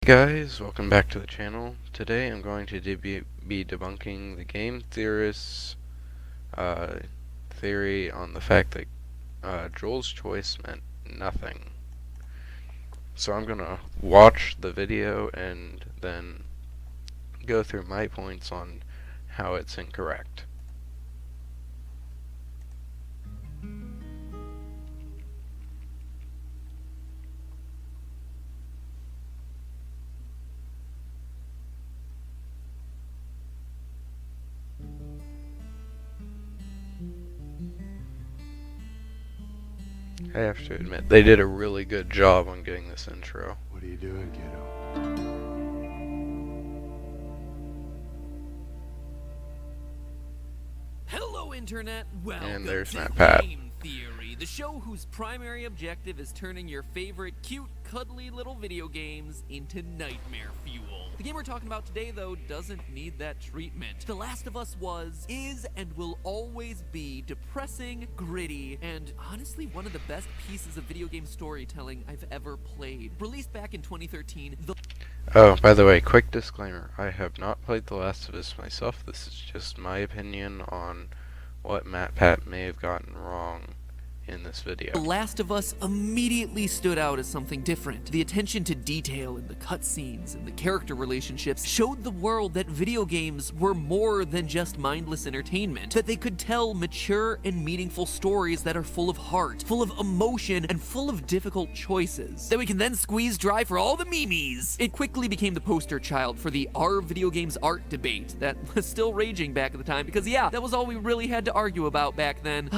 guys, welcome back to the channel. Today I'm going to be debunking the game theorist's theory on the fact that Joel's choice meant nothing. So I'm going to watch the video and then go through my points on how it's incorrect. I have to admit, they did a really good job on getting this intro. What are you doing, kiddo? Hello, Internet. Welcome And there's to Matt Pat. Game Theory, the show whose primary objective is turning your favorite cute, cuddly little video games into nightmare fuel. The game we're talking about today, though, doesn't need that treatment. The Last of Us was, is, and will always be depressing, gritty, and honestly one of the best pieces of video game storytelling I've ever played. Released back in 2013, Oh, by the way, quick disclaimer. I have not played The Last of Us myself. This is just my opinion on what Matt Pat may have gotten wrong in this video. The Last of Us immediately stood out as something different. The attention to detail in the cutscenes and the character relationships showed the world that video games were more than just mindless entertainment, that they could tell mature and meaningful stories that are full of heart, full of emotion, and full of difficult choices, that we can then squeeze dry for all the memes. It quickly became the poster child for the "are video games art" debate that was still raging back at the time, because yeah, that was all we really had to argue about back then.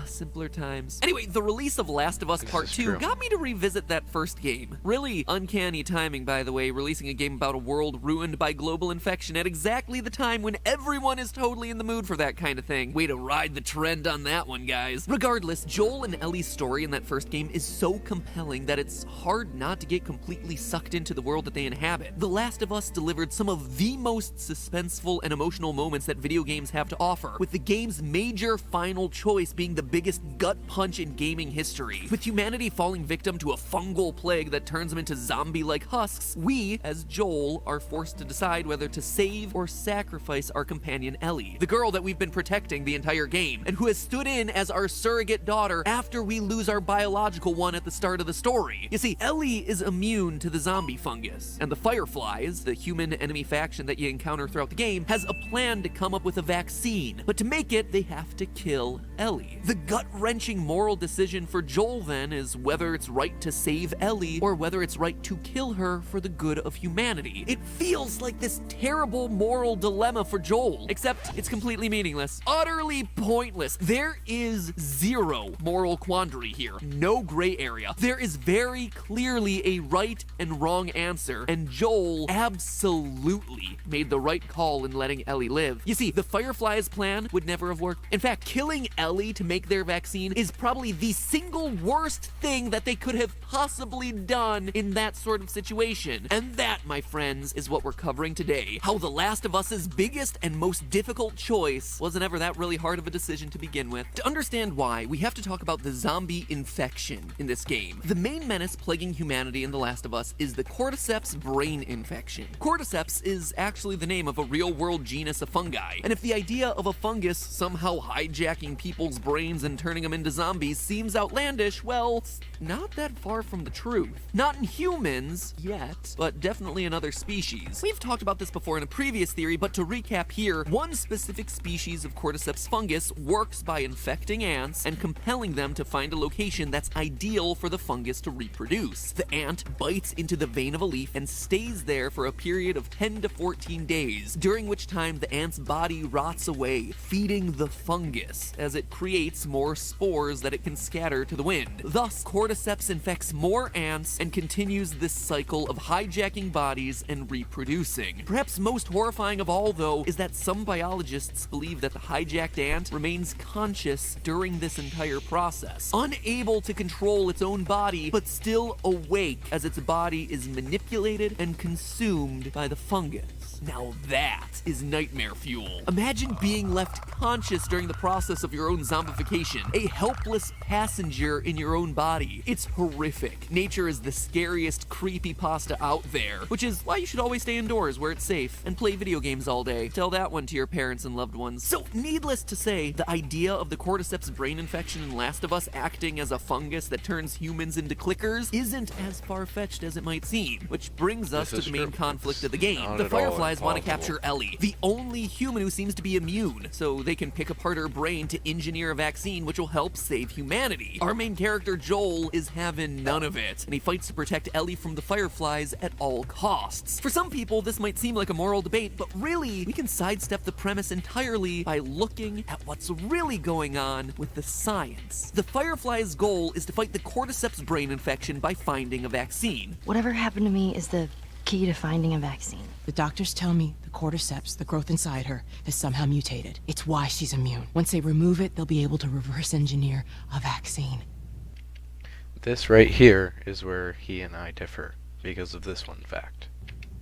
Simpler times. Anyway, the release of Last of Us Part 2 got me to revisit that first game. Really uncanny timing, by the way, releasing a game about a world ruined by global infection at exactly the time when everyone is totally in the mood for that kind of thing. Way to ride the trend on that one, guys. Regardless, Joel and Ellie's story in that first game is so compelling that it's hard not to get completely sucked into the world that they inhabit. The Last of Us delivered some of the most suspenseful and emotional moments that video games have to offer, with the game's major final choice being the biggest gut punch in gaming history. With humanity falling victim to a fungal plague that turns them into zombie-like husks, we, as Joel, are forced to decide whether to save or sacrifice our companion Ellie, the girl that we've been protecting the entire game, and who has stood in as our surrogate daughter after we lose our biological one at the start of the story. You see, Ellie is immune to the zombie fungus, and the Fireflies, the human enemy faction that you encounter throughout the game, has a plan to come up with a vaccine, but to make it, they have to kill Ellie. The gut-wrenching moral decision for Joel then is whether it's right to save Ellie or whether it's right to kill her for the good of humanity. It feels like this terrible moral dilemma for Joel, except it's completely meaningless, utterly pointless. There is zero moral quandary here, no gray area. There is very clearly a right and wrong answer, and Joel absolutely made the right call in letting Ellie live. You see, the Fireflies' plan would never have worked. In fact, killing Ellie to make their vaccine is probably the single worst thing that they could have possibly done in that sort of situation. And that, my friends, is what we're covering today. How The Last of Us's biggest and most difficult choice wasn't ever that really hard of a decision to begin with. To understand why, we have to talk about the zombie infection in this game. The main menace plaguing humanity in The Last of Us is the cordyceps brain infection. Cordyceps is actually the name of a real-world genus of fungi, and if the idea of a fungus somehow hijacking people's brains and turning them into zombies seems outlandish, well, it's not that far from the truth. Not in humans, yet, but definitely in other species. We've talked about this before in a previous theory, but to recap here, one specific species of cordyceps fungus works by infecting ants and compelling them to find a location that's ideal for the fungus to reproduce. The ant bites into the vein of a leaf and stays there for a period of 10 to 14 days, during which time the ant's body rots away, feeding the fungus as it creates more spores that it can scatter to the wind. Thus, cordyceps infects more ants and continues this cycle of hijacking bodies and reproducing. Perhaps most horrifying of all, though, is that some biologists believe that the hijacked ant remains conscious during this entire process, unable to control its own body, but still awake as its body is manipulated and consumed by the fungus. Now that is nightmare fuel. Imagine being left conscious during the process of your own zombification, a help helpless passenger in your own body. It's horrific. Nature is the scariest creepypasta out there, which is why you should always stay indoors where it's safe and play video games all day. Tell that one to your parents and loved ones. So, needless to say, the idea of the cordyceps brain infection in Last of Us acting as a fungus that turns humans into clickers isn't as far-fetched as it might seem, which brings us to the main conflict of the game. The Fireflies want to capture Ellie, the only human who seems to be immune, so they can pick apart her brain to engineer a vaccine which will help save humanity. Our main character, Joel, is having none of it, and he fights to protect Ellie from the Fireflies at all costs. For some people, this might seem like a moral debate, but really, we can sidestep the premise entirely by looking at what's really going on with the science. The Fireflies' goal is to fight the cordyceps brain infection by finding a vaccine. Whatever happened to me is the key to finding a vaccine. The doctors tell me the cordyceps, the growth inside her, has somehow mutated. It's why she's immune. Once they remove it, they'll be able to reverse engineer a vaccine. This right here is where he and I differ, because of this one fact.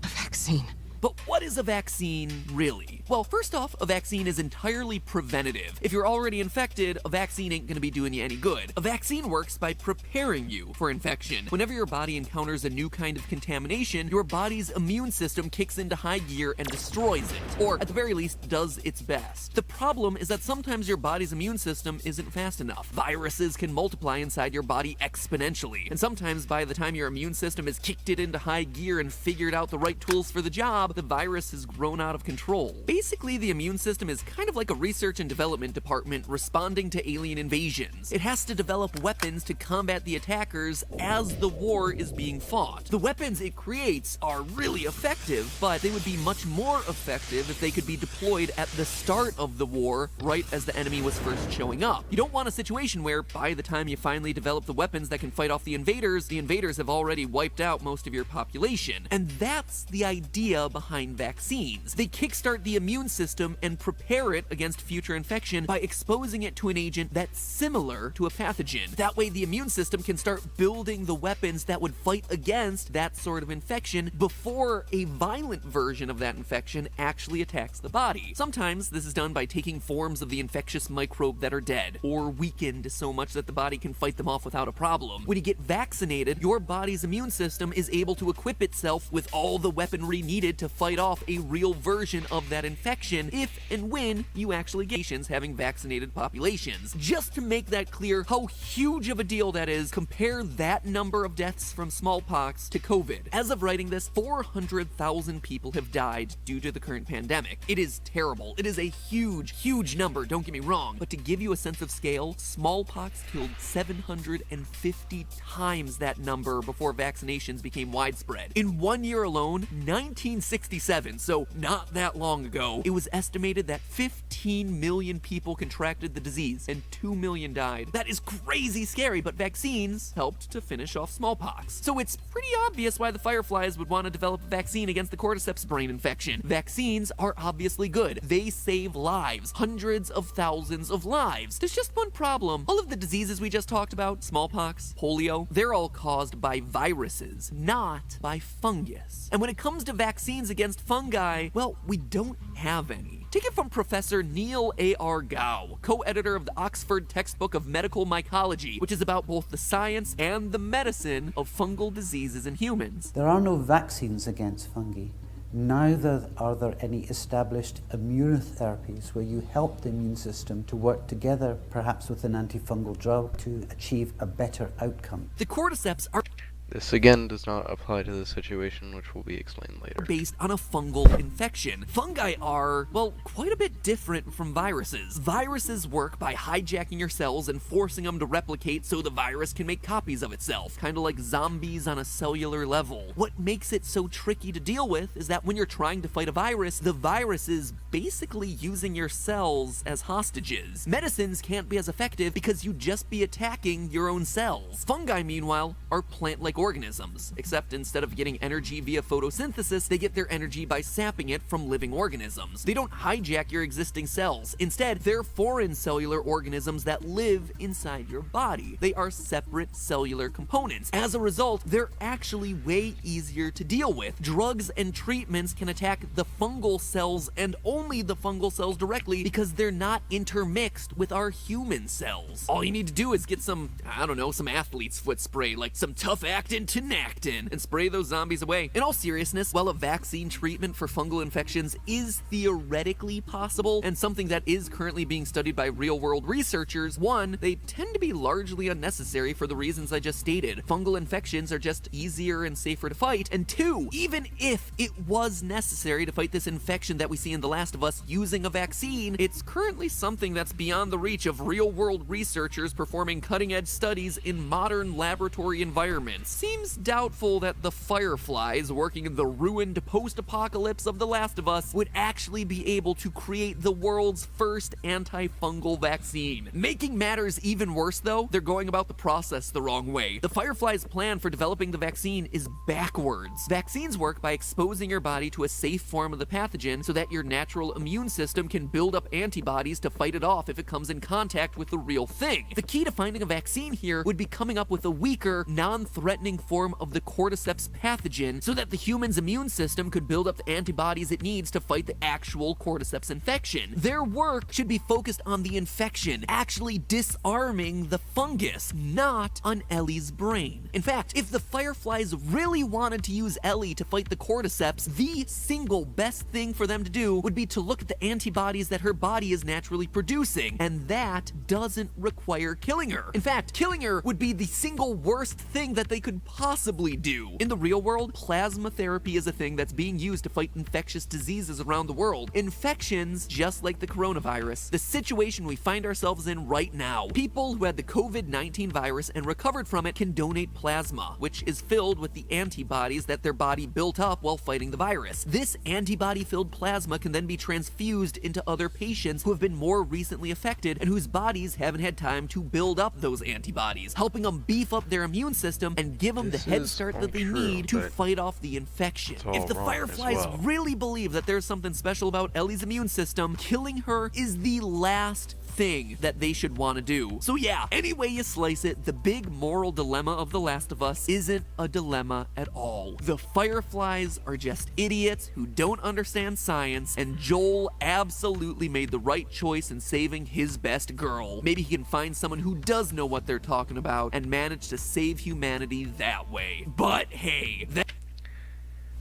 A vaccine. But what is a vaccine, really? Well, first off, a vaccine is entirely preventative. If you're already infected, a vaccine ain't gonna be doing you any good. A vaccine works by preparing you for infection. Whenever your body encounters a new kind of contamination, your body's immune system kicks into high gear and destroys it, or at the very least, does its best. The problem is that sometimes your body's immune system isn't fast enough. Viruses can multiply inside your body exponentially, and sometimes by the time your immune system has kicked it into high gear and figured out the right tools for the job, the virus has grown out of control. Basically, the immune system is kind of like a research and development department responding to alien invasions. It has to develop weapons to combat the attackers as the war is being fought. The weapons it creates are really effective, but they would be much more effective if they could be deployed at the start of the war, right as the enemy was first showing up. You don't want a situation where, by the time you finally develop the weapons that can fight off the invaders have already wiped out most of your population. And that's the idea behind vaccines. They kickstart the immune system and prepare it against future infection by exposing it to an agent that's similar to a pathogen. That way the immune system can start building the weapons that would fight against that sort of infection before a violent version of that infection actually attacks the body. Sometimes this is done by taking forms of the infectious microbe that are dead or weakened so much that the body can fight them off without a problem. When you get vaccinated, your body's immune system is able to equip itself with all the weaponry needed to fight off a real version of that infection if and when you actually get nations having vaccinated populations. Just to make that clear how huge of a deal that is, compare that number of deaths from smallpox to COVID. As of writing this, 400,000 people have died due to the current pandemic. It is terrible. It is a huge, huge number, don't get me wrong, but to give you a sense of scale, smallpox killed 750 times that number before vaccinations became widespread. In 1 year alone, 1967, so not that long ago, it was estimated that 15 million people contracted the disease and 2 million died. That is crazy scary, but vaccines helped to finish off smallpox. So it's pretty obvious why the Fireflies would want to develop a vaccine against the cordyceps brain infection. Vaccines are obviously good. They save lives, hundreds of thousands of lives. There's just one problem. All of the diseases we just talked about, smallpox, polio, they're all caused by viruses, not by fungus. And when it comes to vaccines against fungi, well, we don't have any. Take it from Professor Neil A.R. Gow, co-editor of the Oxford Textbook of Medical Mycology, which is about both the science and the medicine of fungal diseases in humans. There are no vaccines against fungi. Neither are there any established immunotherapies where you help the immune system to work together, perhaps with an antifungal drug, to achieve a better outcome. The cordyceps are This again does not apply to the situation, which will be explained later. based on a fungal infection. Fungi are, well, quite a bit different from viruses. Viruses work by hijacking your cells and forcing them to replicate so the virus can make copies of itself, kind of like zombies on a cellular level. What makes it so tricky to deal with is that when you're trying to fight a virus, the virus is basically using your cells as hostages. Medicines can't be as effective because you'd just be attacking your own cells. Fungi, meanwhile, are plant-like organisms, except instead of getting energy via photosynthesis, they get their energy by sapping it from living organisms. They don't hijack your existing cells. Instead, they're foreign cellular organisms that live inside your body. They are separate cellular components. As a result, they're actually way easier to deal with. Drugs and treatments can attack the fungal cells and only the fungal cells directly because they're not intermixed with our human cells. All you need to do is get some, I don't know, some athlete's foot spray, like some tough actin tenactin, and spray those zombies away. In all seriousness, while a vaccine treatment for fungal infections is theoretically possible and something that is currently being studied by real-world researchers, one, they tend to be largely unnecessary for the reasons I just stated. Fungal infections are just easier and safer to fight, and two, even if it was necessary to fight this infection that we see in The Last of Us using a vaccine, it's currently something that's beyond the reach of real-world researchers performing cutting-edge studies in modern laboratory environments. Seems doubtful that the Fireflies working in the ruined post-apocalypse of The Last of Us would actually be able to create the world's first antifungal vaccine. Making matters even worse though, they're going about the process the wrong way. The Fireflies' plan for developing the vaccine is backwards. Vaccines work by exposing your body to a safe form of the pathogen so that your natural immune system can build up antibodies to fight it off if it comes in contact with the real thing. The key to finding a vaccine here would be coming up with a weaker, non-threatening form of the cordyceps pathogen so that the human's immune system could build up the antibodies it needs to fight the actual cordyceps infection. Their work should be focused on the infection, actually disarming the fungus, not on Ellie's brain. In fact, if the Fireflies really wanted to use Ellie to fight the cordyceps, the single best thing for them to do would be to look at the antibodies that her body is naturally producing, and that doesn't require killing her. In fact, killing her would be the single worst thing that they could possibly do. In the real world, plasma therapy is a thing that's being used to fight infectious diseases around the world. Infections, just like the coronavirus, the situation we find ourselves in right now. People who had the COVID-19 virus and recovered from it can donate plasma, which is filled with the antibodies that their body built up while fighting the virus. This antibody-filled plasma can then be transfused into other patients who have been more recently affected and whose bodies haven't had time to build up those antibodies, helping them beef up their immune system and give them the head start that they need to fight off the infection. If the Fireflies really believe that there's something special about Ellie's immune system, killing her is the last thing that they should want to do. So yeah, any way you slice it, the big moral dilemma of The Last of Us isn't a dilemma at all. The Fireflies are just idiots who don't understand science, and Joel absolutely made the right choice in saving his best girl. Maybe he can find someone who does know what they're talking about and manage to save humanity that way. But hey,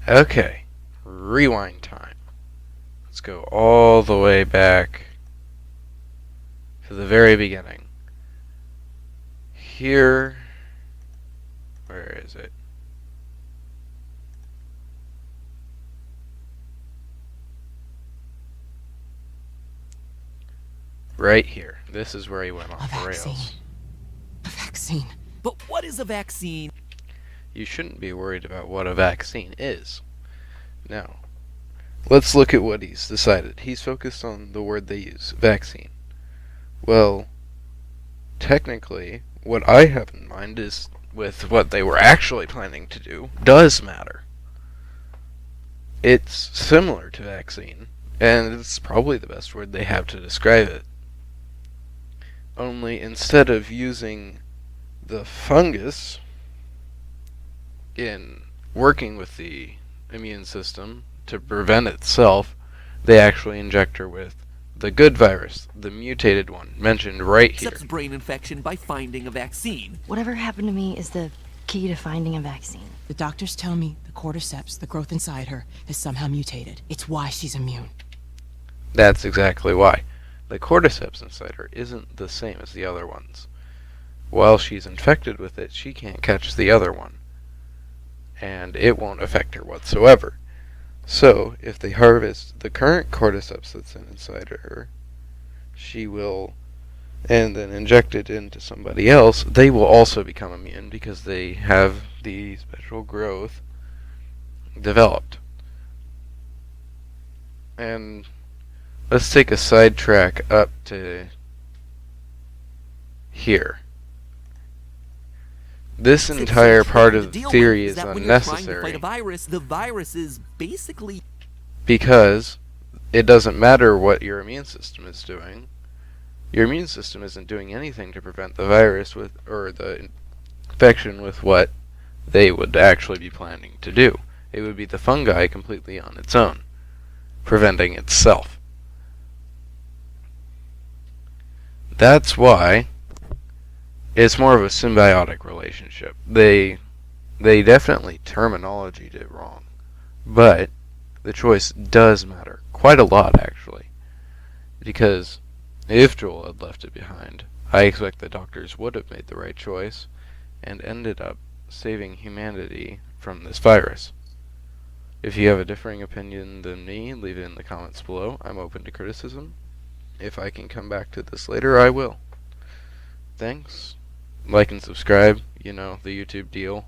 Okay, rewind time. Let's go all the way back to the very beginning. Here, where is it? Right here. This is where he went off the rails. A vaccine. but what is a vaccine? You shouldn't be worried about what a vaccine is. Now, let's look at what he's decided. He's focused on the word they use, vaccine. Well, technically, what I have in mind is with what they were actually planning to do does matter. It's similar to vaccine, and it's probably the best word they have to describe it. Only instead of using the fungus in working with the immune system to prevent itself, they actually inject her with the good virus, the mutated one, mentioned right here. Accepts brain infection by finding a vaccine. Whatever happened to me is the key to finding a vaccine. The doctors tell me the cordyceps, the growth inside her, has somehow mutated. It's why she's immune. That's exactly why. The cordyceps inside her isn't the same as the other ones. While she's infected with it, she can't catch the other one, and it won't affect her whatsoever. So, if they harvest the current cordyceps that's inside her, she will, and then inject it into somebody else, they will also become immune because they have the special growth developed. And let's take a sidetrack up to here. This It's entire so part tricky of to the deal theory with is that when you're trying to fight unnecessary a virus, the virus is basically because it doesn't matter what your immune system is doing. Your immune system isn't doing anything to prevent the virus with or the infection with what they would actually be planning to do. It would be the fungi completely on its own, preventing itself. That's why it's more of a symbiotic relationship. They definitely terminologied it wrong, but the choice does matter quite a lot actually, because if Joel had left it behind, I expect the doctors would have made the right choice and ended up saving humanity from this virus. If you have a differing opinion than me, leave it in the comments below. I'm open to criticism. If I can come back to this later, I will. Thanks. Like and subscribe, you know, the YouTube deal.